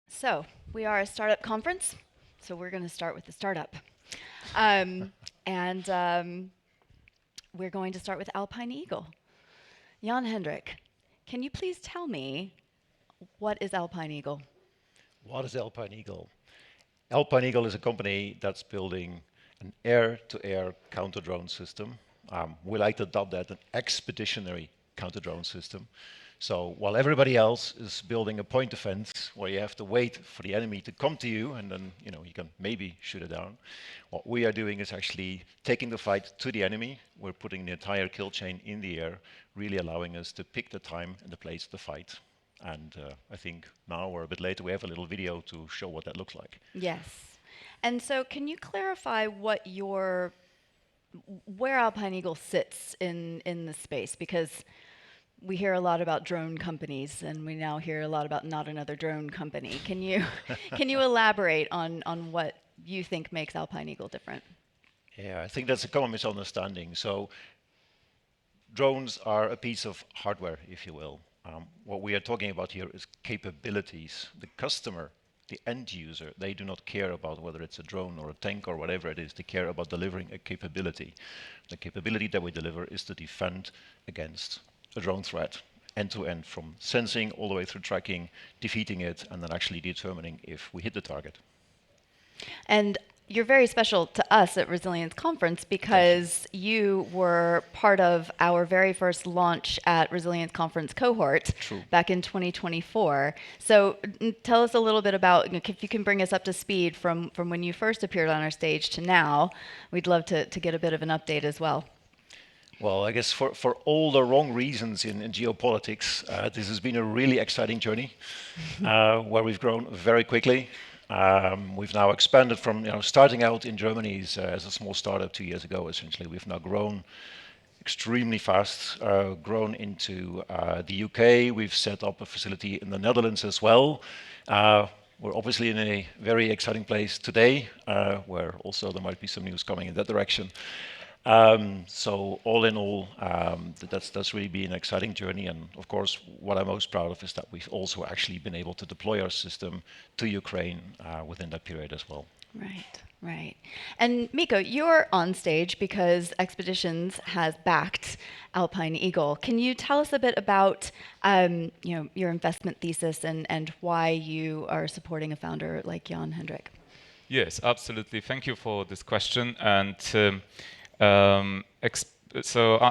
So we are a startup conference, so we're going to start with the startup. Um, and we're going to start with Alpine Eagle. Jan-Hendrik, can you please tell me what is Alpine Eagle? What is Alpine Eagle? Alpine Eagle is a company that's building an air-to-air counter-drone system. We like to dub that an expeditionary counter-drone system. So while everybody else is building a point defense where you have to wait for the enemy to come to you and then you can maybe shoot it down, what we are doing is actually taking the fight to the enemy. We're putting the entire kill chain in the air, really allowing us to pick the time and the place of the fight. And I think now or a bit later we have a little video to show what that looks like. Yes. And so can you clarify where Alpine Eagle sits in the space? Because we hear a lot about drone companies, and we now hear a lot about not another drone company. Can you can you elaborate on what you think makes Alpine Eagle different? Yeah, I think that's a common misunderstanding. So drones are a piece of hardware, if you will. What we are talking about here is capabilities. The customer, the end user, they do not care about whether it's a drone or a tank or whatever it is. They care about delivering a capability. The capability that we deliver is to defend against a drone threat, end to end, from sensing all the way through tracking, defeating it, and then actually determining if we hit the target. And you're very special to us at Resilience Conference Thank you. because you were part of our very first launch at Resilience Conference cohort True. back in 2024. So tell us a little bit about, if you can bring us up to speed from when you first appeared on our stage to now. We'd love to get a bit of an update as well. Well, I guess for all the wrong reasons in geopolitics, this has been a really exciting journey where we've grown very quickly. We've now expanded from starting out in Germany as a small startup 2 years ago. Essentially, we've now grown extremely fast, grown into the UK. We've set up a facility in the Netherlands as well. We're obviously in a very exciting place today, where also there might be some news coming in that direction. So all in all, that's really been an exciting journey. And of course, what I'm most proud of is that we've also actually been able to deploy our system to Ukraine within that period as well. Right, right. And Miko, you're on stage because Expeditions has backed Alpine Eagle. Can you tell us a bit about your investment thesis and why you are supporting a founder like Jan-Hendrik? Yes, absolutely. Thank you for this question. And um, ex-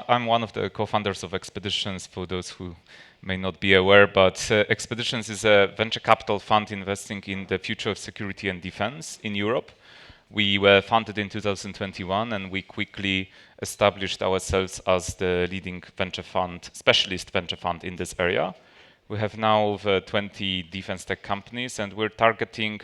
I'm one of the co-founders of Expeditions, for those who may not be aware, but Expeditions is a venture capital fund investing in the future of security and defense in Europe. We were founded in 2021, and we quickly established ourselves as the leading venture fund, specialist venture fund in this area. We have now over 20 defense tech companies, and we're targeting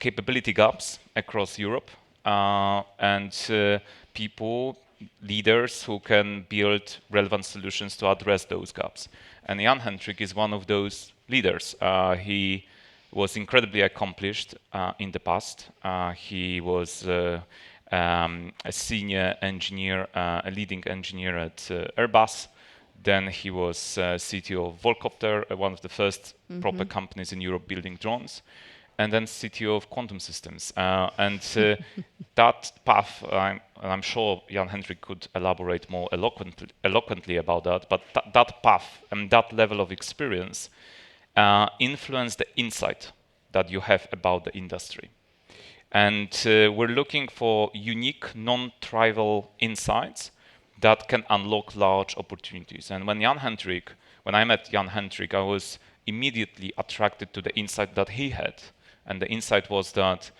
capability gaps across Europe and people, leaders who can build relevant solutions to address those gaps. And Jan-Hendrik is one of those leaders. He was incredibly accomplished in the past. He was a senior engineer, a leading engineer at Airbus. Then he was CTO of Volcopter, one of the first proper companies in Europe building drones, and then CTO of Quantum Systems. And that path, I'm sure Jan-Hendrik could elaborate more eloquently about that, but that path and that level of experience influence the insight that you have about the industry. And we're looking for unique, non-trivial insights that can unlock large opportunities. And when I met Jan-Hendrik, I was immediately attracted to the insight that he had. And the insight was that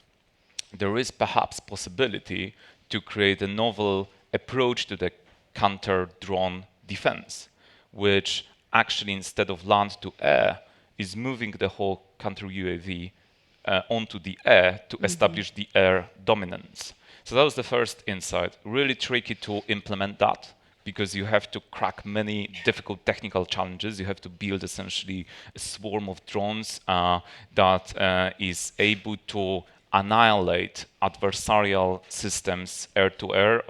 there is perhaps possibility to create a novel approach to the counter-drone defense, which actually, instead of land to air, is moving the whole counter UAV onto the air to establish the air dominance. So that was the first insight. Really tricky to implement that because you have to crack many difficult technical challenges. You have to build essentially a swarm of drones that is able to annihilate adversarial systems air to air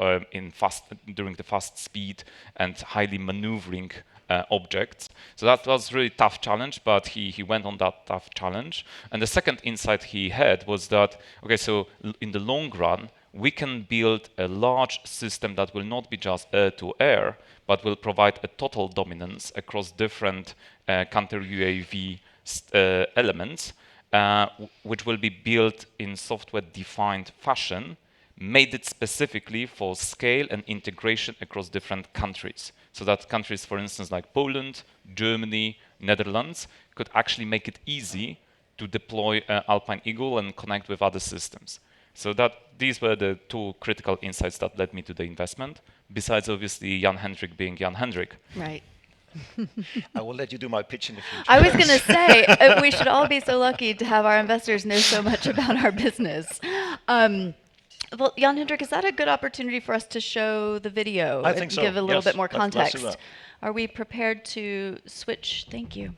during the fast speed and highly maneuvering objects. So that was really tough challenge, but he went on that tough challenge. And the second insight he had was that, okay, so in the long run, we can build a large system that will not be just air-to-air, but will provide a total dominance across different counter-UAV elements, which will be built in software-defined fashion, made it specifically for scale and integration across different countries. So that countries, for instance, like Poland, Germany, Netherlands, could actually make it easy to deploy Alpine Eagle and connect with other systems. So these were the two critical insights that led me to the investment, besides obviously Jan-Hendrik being Jan-Hendrik. Right. I will let you do my pitch in the future. I was going to say, we should all be so lucky to have our investors know so much about our business. Well, Jan-Hendrik, is that a good opportunity for us to show the video? I think so. Give a little Yes. bit more Let's do context. that. Are we prepared to switch? Thank you.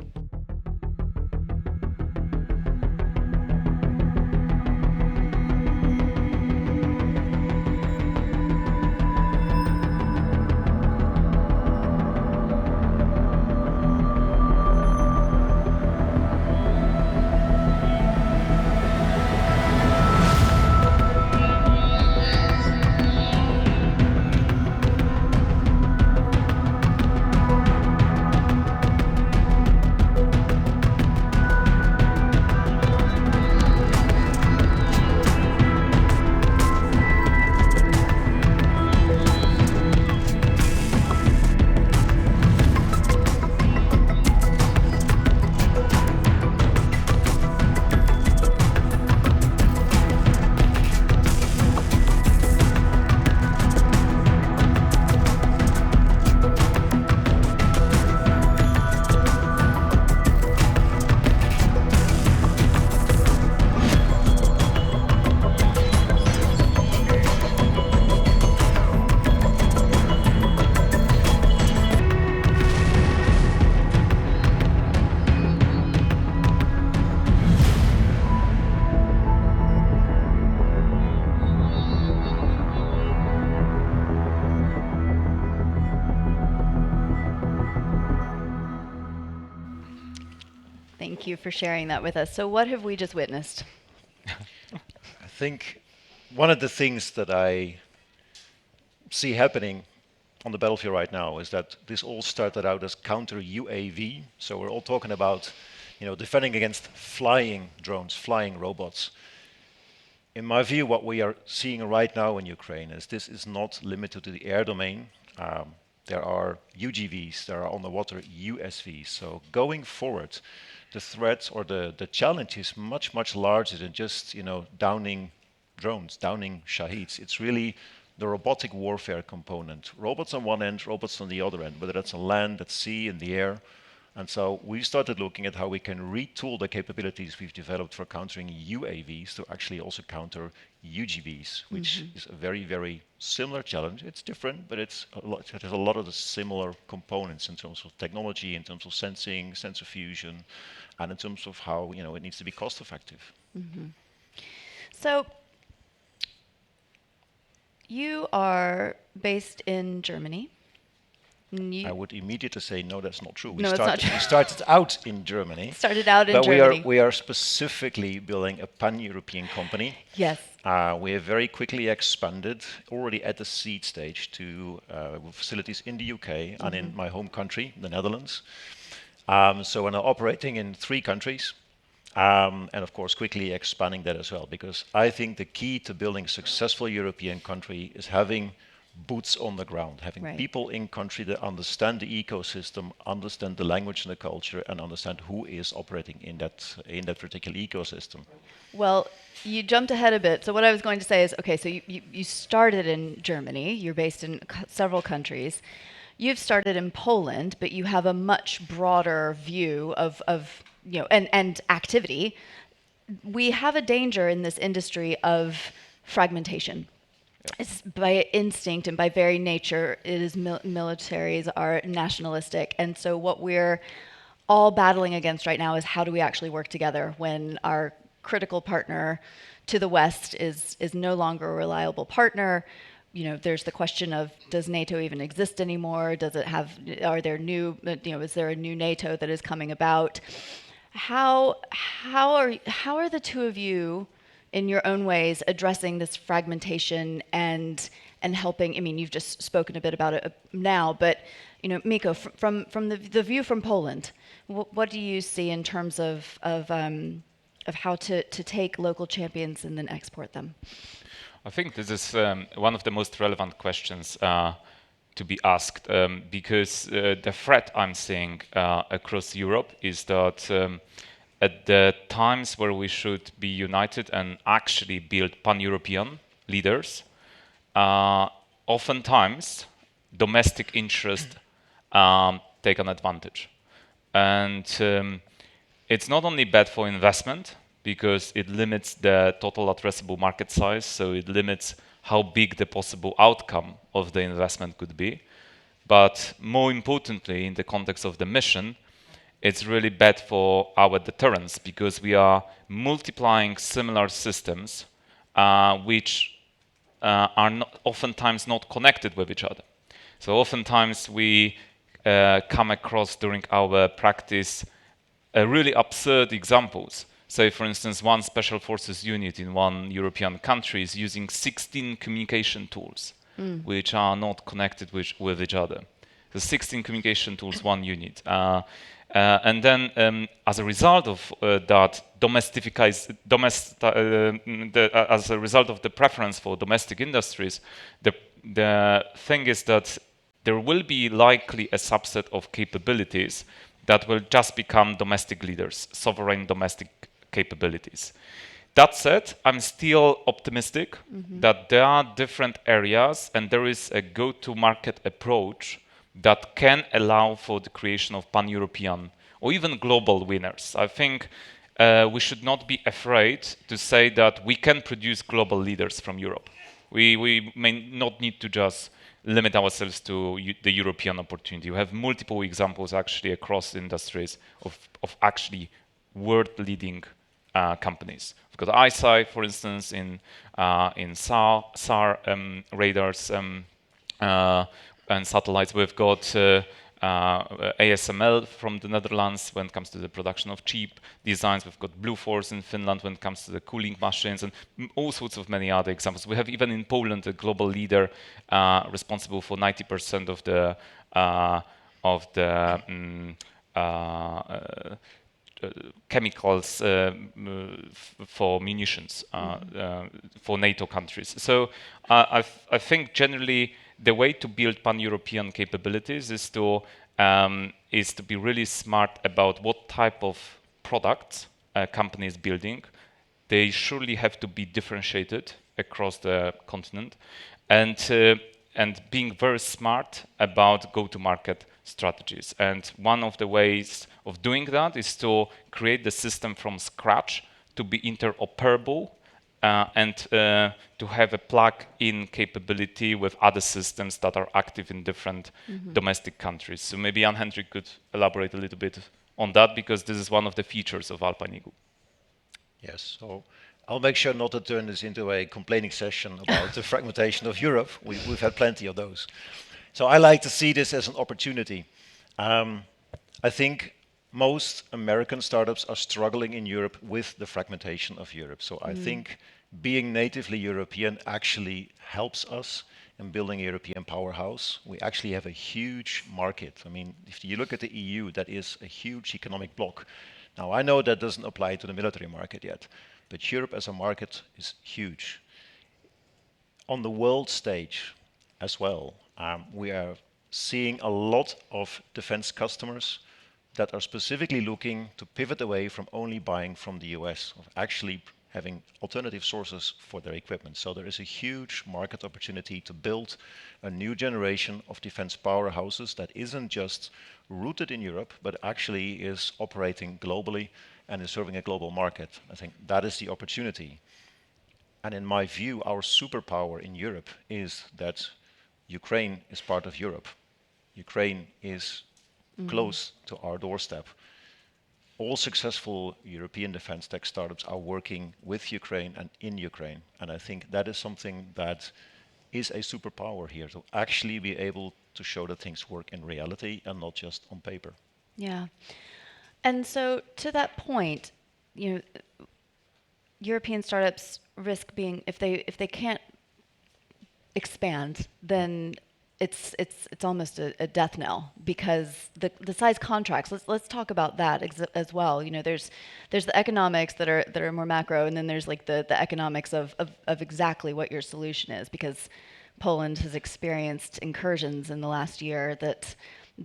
Thank you for sharing that with us. So what have we just witnessed? I think one of the things that I see happening on the battlefield right now is that this all started out as counter UAV. So we're all talking about, defending against flying drones, flying robots. In my view, what we are seeing right now in Ukraine is this is not limited to the air domain. There are UGVs, there are underwater USVs. So going forward, the threat or the challenge is much, much larger than just, downing drones, downing Shaheeds. It's really the robotic warfare component. Robots on one end, robots on the other end, whether that's on land, at sea, in the air. And so we started looking at how we can retool the capabilities we've developed for countering UAVs to actually also counter UGVs, which is a very, very similar challenge. It's different, but it has a lot of the similar components in terms of technology, in terms of sensing, sensor fusion, and in terms of how it needs to be cost effective. So you are based in Germany. I would immediately say, no, that's not true. No, it's not true. We started out in Germany. Started out in but Germany. we are specifically building a pan-European company. Yes. We have very quickly expanded, already at the seed stage, to facilities in the UK and in my home country, the Netherlands. So we're now operating in 3 countries. And of course, quickly expanding that as well, because I think the key to building a successful European country is having boots on the ground, having people in country that understand the ecosystem, understand the language and the culture, and understand who is operating in that particular ecosystem. Well, you jumped ahead a bit. So what I was going to say is, okay, so you started in Germany. You're based in several countries. You've started in Poland, but you have a much broader view of and activity. We have a danger in this industry of fragmentation. It's by instinct and by very nature, it is militaries are nationalistic. And so what we're all battling against right now is how do we actually work together when our critical partner to the West is no longer a reliable partner. there's the question of, does NATO even exist anymore? Are there new, is there a new NATO that is coming about? How are the two of you, in your own ways, addressing this fragmentation and helping? I mean, you've just spoken a bit about it now, but Miko, from the view from Poland, what do you see in terms of how to take local champions and then export them? I think this is one of the most relevant questions to be asked, because the threat I'm seeing across Europe is that at the times where we should be united and actually build pan-European leaders, oftentimes domestic interest take an advantage. And it's not only bad for investment, because it limits the total addressable market size, so it limits how big the possible outcome of the investment could be. But more importantly, in the context of the mission, it's really bad for our deterrence, because we are multiplying similar systems which are oftentimes not connected with each other. So oftentimes we come across during our practice really absurd examples. Say, for instance, one special forces unit in one European country is using 16 communication tools, which are not connected with each other. The 16 communication tools, one unit. And then, as a result of that, as a result of the preference for domestic industries, the thing is that there will be likely a subset of capabilities that will just become domestic leaders, sovereign domestic capabilities. That said, I'm still optimistic that there are different areas and there is a go-to-market approach that can allow for the creation of pan-European or even global winners. I think we should not be afraid to say that we can produce global leaders from Europe. We may not need to just limit ourselves to the European opportunity. We have multiple examples actually across industries of actually world-leading companies. We've got ISI, for instance, in SAR radars and satellites. We've got ASML from the Netherlands when it comes to the production of cheap designs. We've got Blue Force in Finland when it comes to the cooling machines, and all sorts of many other examples. We have even in Poland a global leader responsible for 90% of the chemicals for munitions for NATO countries. So I think generally the way to build pan-European capabilities is to be really smart about what type of products a company is building. They surely have to be differentiated across the continent, and being very smart about go-to-market strategies. And one of the ways of doing that is to create the system from scratch to be interoperable and to have a plug-in capability with other systems that are active in different domestic countries. So maybe Jan-Hendrik could elaborate a little bit on that, because this is one of the features of Alpine Eagle. Yes, so I'll make sure not to turn this into a complaining session about the fragmentation of Europe. We've had plenty of those. So I like to see this as an opportunity. I think most American startups are struggling in Europe with the fragmentation of Europe. So I think being natively European actually helps us in building a European powerhouse. We actually have a huge market. I mean, if you look at the EU, that is a huge economic bloc. Now, I know that doesn't apply to the military market yet, but Europe as a market is huge. On the world stage as well, we are seeing a lot of defense customers that are specifically looking to pivot away from only buying from the US, of actually having alternative sources for their equipment. So there is a huge market opportunity to build a new generation of defense powerhouses that isn't just rooted in Europe, but actually is operating globally and is serving a global market. I think that is the opportunity. And in my view, our superpower in Europe is that Ukraine is part of Europe. Ukraine is close to our doorstep. All successful European defense tech startups are working with Ukraine and in Ukraine. And I think that is something that is a superpower here, to actually be able to show that things work in reality and not just on paper. Yeah. And so to that point, European startups risk being, if they can't expand, then it's almost a death knell, because the size contracts. Let's talk about that as well. There's the economics that are more macro, and then there's like the economics of exactly what your solution is, because Poland has experienced incursions in the last year that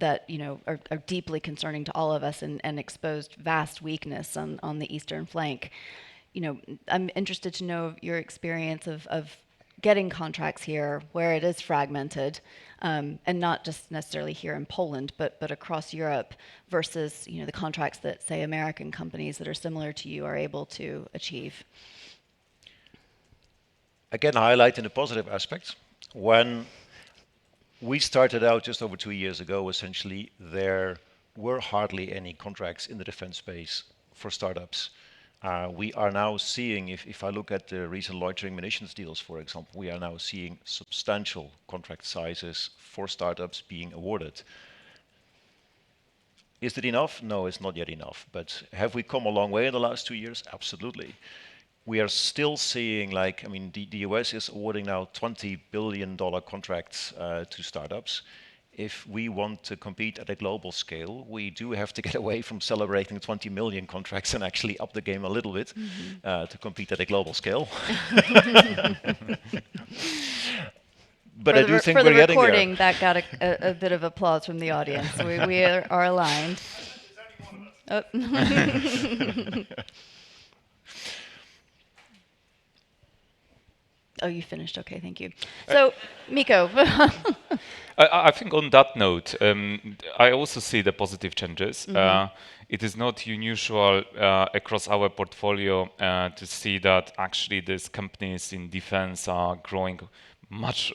are deeply concerning to all of us, and exposed vast weakness on the eastern flank. I'm interested to know your experience of getting contracts here where it is fragmented, and not just necessarily here in Poland, but across Europe, versus the contracts that, say, American companies that are similar to you are able to achieve. Again, highlighting the positive aspects. When we started out just over 2 years ago, essentially, there were hardly any contracts in the defense space for startups. We are now seeing, if I look at the recent loitering munitions deals, for example, we are now seeing substantial contract sizes for startups being awarded. Is it enough? No, it's not yet enough. But have we come a long way in the last 2 years? Absolutely. We are still seeing, the US is awarding now $20 billion contracts to startups. If we want to compete at a global scale, we do have to get away from celebrating 20 million contracts and actually up the game a little bit to compete at a global scale. But I do think we're getting there. For the recording, that got a bit of applause from the audience. We are aligned. Oh. Oh, you finished. Okay, thank you. So, Miko. I think on that note, I also see the positive changes. It is not unusual across our portfolio to see that actually these companies in defense are growing much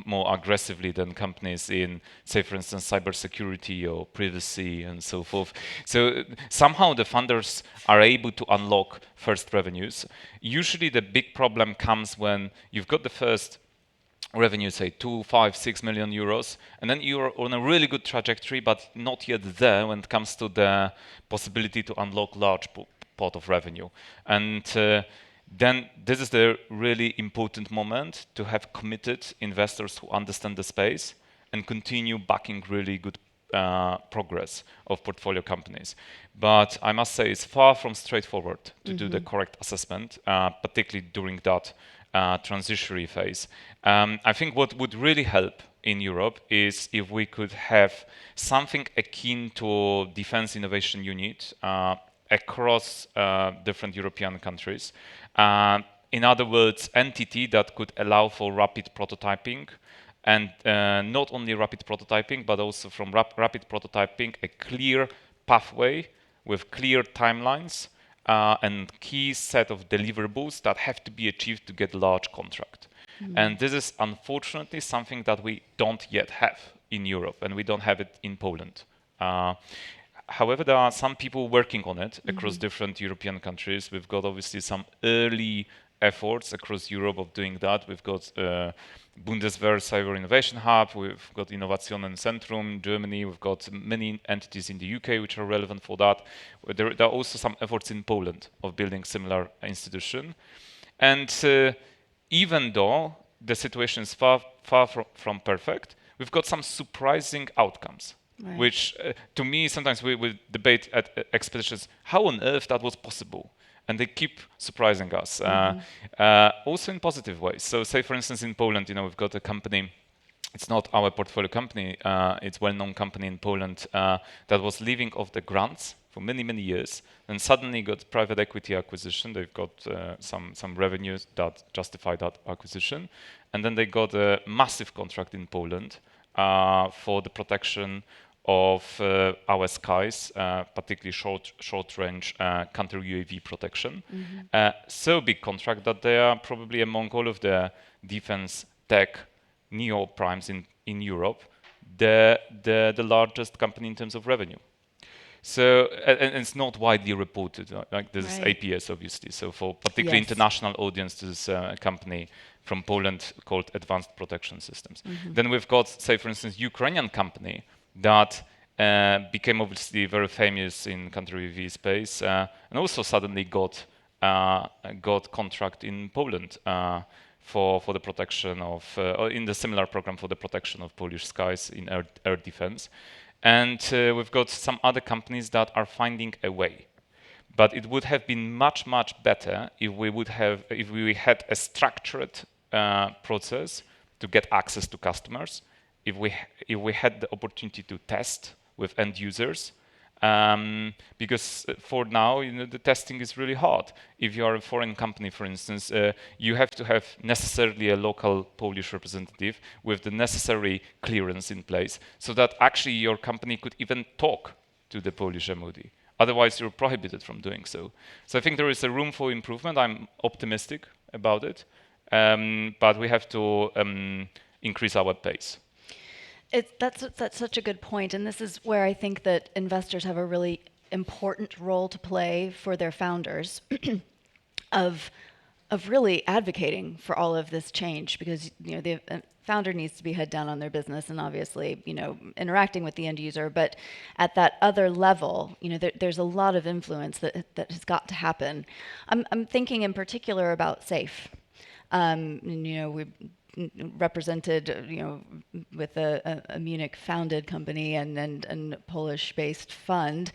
more aggressively than companies in, say, for instance, cybersecurity or privacy and so forth. So somehow the funders are able to unlock first revenues. Usually the big problem comes when you've got the first revenue, say 2, 5, 6 million euros, and then you're on a really good trajectory, but not yet there when it comes to the possibility to unlock large pot of revenue. And then this is the really important moment to have committed investors who understand the space and continue backing really good progress of portfolio companies. But I must say it's far from straightforward to do the correct assessment, particularly during that transitionary phase. I think what would really help in Europe is if we could have something akin to Defense Innovation Unit across different European countries. In other words, entity that could allow for rapid prototyping, and not only rapid prototyping, but also from rapid prototyping, a clear pathway with clear timelines and key set of deliverables that have to be achieved to get a large contract. And this is unfortunately something that we don't yet have in Europe, and we don't have it in Poland. However, there are some people working on it across different European countries. We've got obviously some early efforts across Europe of doing that. We've got Bundeswehr Cyber Innovation Hub, we've got Innovationenzentrum Germany, we've got many entities in the UK which are relevant for that. There are also some efforts in Poland of building similar institution. And even though the situation is far from perfect, we've got some surprising outcomes. Right. Which to me, sometimes we debate at expeditions, how on earth that was possible? And they keep surprising us, also in positive ways. So say, for instance, in Poland, we've got a company, it's not our portfolio company, it's a well-known company in Poland that was living off the grants for many, many years, and suddenly got private equity acquisition. They've got some revenues that justify that acquisition. And then they got a massive contract in Poland for the protection of our skies, particularly short-range counter UAV protection. So big contract that they are probably among all of the defense tech neo primes in Europe, the largest company in terms of revenue. So, and it's not widely reported. Like this is Right. APS, obviously. So for particularly Yes. international audience, this is a company from Poland called Advanced Protection Systems. Mm-hmm. Then we've got, say, for instance, Ukrainian company that became obviously very famous in counter-UAV space, and also suddenly got contract in Poland for the protection of, or in the similar program for the protection of Polish skies in air defense. And we've got some other companies that are finding a way. But it would have been much, much better if we had a structured process to get access to customers, if we had the opportunity to test with end users, because for now, the testing is really hard. If you are a foreign company, for instance, you have to have necessarily a local Polish representative with the necessary clearance in place, so that actually your company could even talk to the Polish MOD. Otherwise, you're prohibited from doing so. So I think there is a room for improvement. I'm optimistic about it, but we have to increase our pace. That's such a good point, and this is where I think that investors have a really important role to play for their founders, of really advocating for all of this change, because the founder needs to be head down on their business and obviously interacting with the end user, but at that other level, there's a lot of influence that has got to happen. I'm thinking in particular about SAFE. We represented, with a Munich-founded company and Polish-based fund,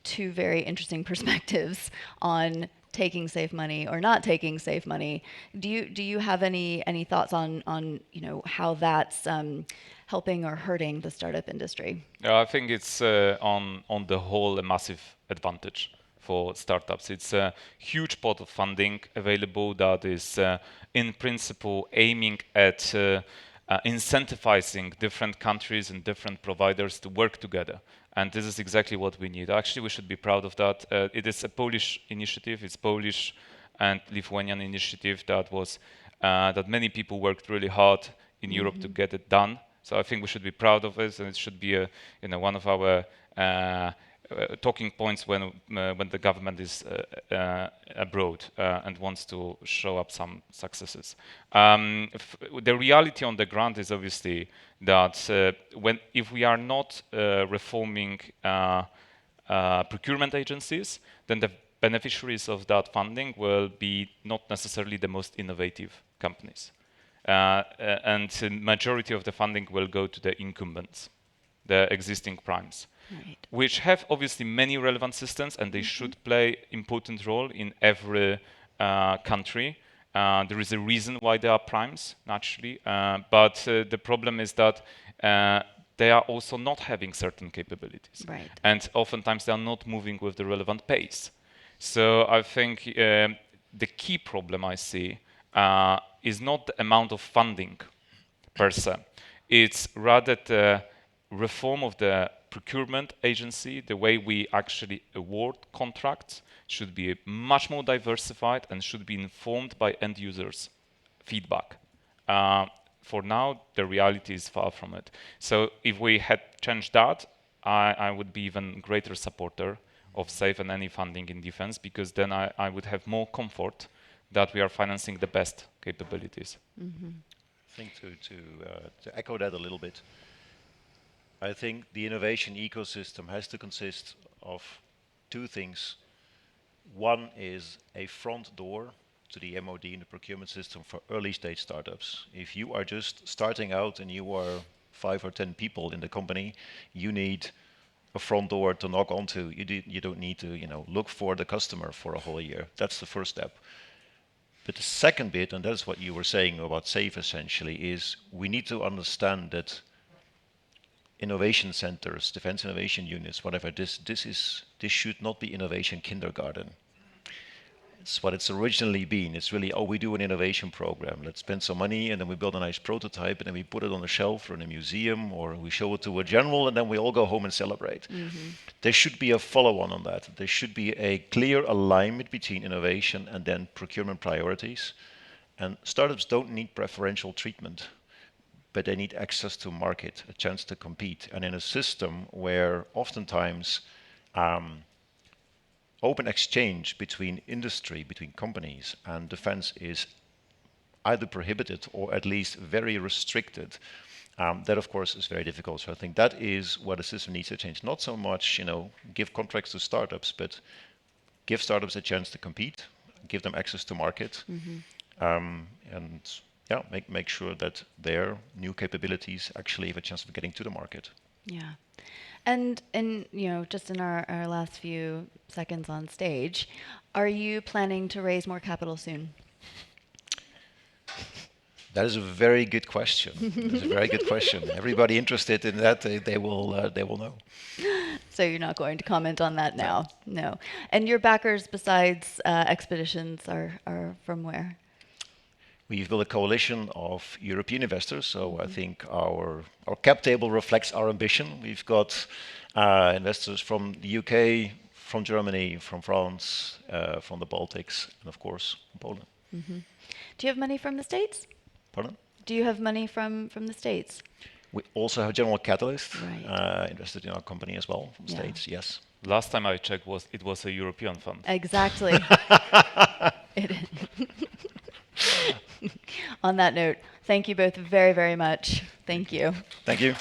two very interesting perspectives on taking safe money or not taking safe money. Do you have any thoughts on how that's helping or hurting the startup industry? I think it's on the whole a massive advantage for startups. It's a huge pot of funding available that is in principle aiming at incentivizing different countries and different providers to work together. And this is exactly what we need. Actually, we should be proud of that. It is a Polish initiative. It's Polish and Lithuanian initiative that many people worked really hard in Europe to get it done. So I think we should be proud of it, and it should be one of our talking points when the government is abroad and wants to show up some successes. The reality on the ground is obviously that if we are not reforming procurement agencies, then the beneficiaries of that funding will be not necessarily the most innovative companies. And the majority of the funding will go to the incumbents, the existing primes, Right. which have obviously many relevant systems, and they should play important role in every country. There is a reason why they are primes, naturally, but the problem is that they are also not having certain capabilities. Right. And oftentimes they are not moving with the relevant pace. So I think the key problem I see is not the amount of funding per se. It's rather the reform of the procurement agency. The way we actually award contracts should be much more diversified and should be informed by end users' feedback. For now, the reality is far from it. So if we had changed that, I would be even greater supporter of SAFE and any funding in defense, because then I would have more comfort that we are financing the best capabilities. Mm-hmm. I think to echo that a little bit, I think the innovation ecosystem has to consist of two things. One is a front door to the MOD and the procurement system for early stage startups. If you are just starting out and you are 5 or 10 people in the company, you need a front door to knock onto. You don't need to look for the customer for a whole year. That's the first step. But the second bit, and that's what you were saying about SAFE essentially, is we need to understand that innovation centers, defense innovation units, whatever, this should not be innovation kindergarten. It's what it's originally been. It's really, we do an innovation program. Let's spend some money and then we build a nice prototype and then we put it on a shelf or in a museum, or we show it to a general and then we all go home and celebrate. Mm-hmm. There should be a follow-on on that. There should be a clear alignment between innovation and then procurement priorities. And startups don't need preferential treatment, but they need access to market, a chance to compete. And in a system where oftentimes open exchange between industry, between companies and defense is either prohibited or at least very restricted. That of course is very difficult. So I think that is what the system needs to change. Not so much, give contracts to startups, but give startups a chance to compete, give them access to market, and yeah, make sure that their new capabilities actually have a chance of getting to the market. Yeah. And just in our last few seconds on stage, are you planning to raise more capital soon? That is a very good question. It's a very good question. Everybody interested in that, they will know. So you're not going to comment on that now? No. And your backers, besides Expeditions, are from where? We've built a coalition of European investors, so I think our cap table reflects our ambition. We've got investors from the UK, from Germany, from France, from the Baltics, and of course, from Poland. Do you have money from the States? Pardon? Do you have money from the States? We also have General Catalyst Right. invested in our company as well from States, yes. Last time I checked, it was a European fund. Exactly. On that note, thank you both very, very much. Thank you. Thank you.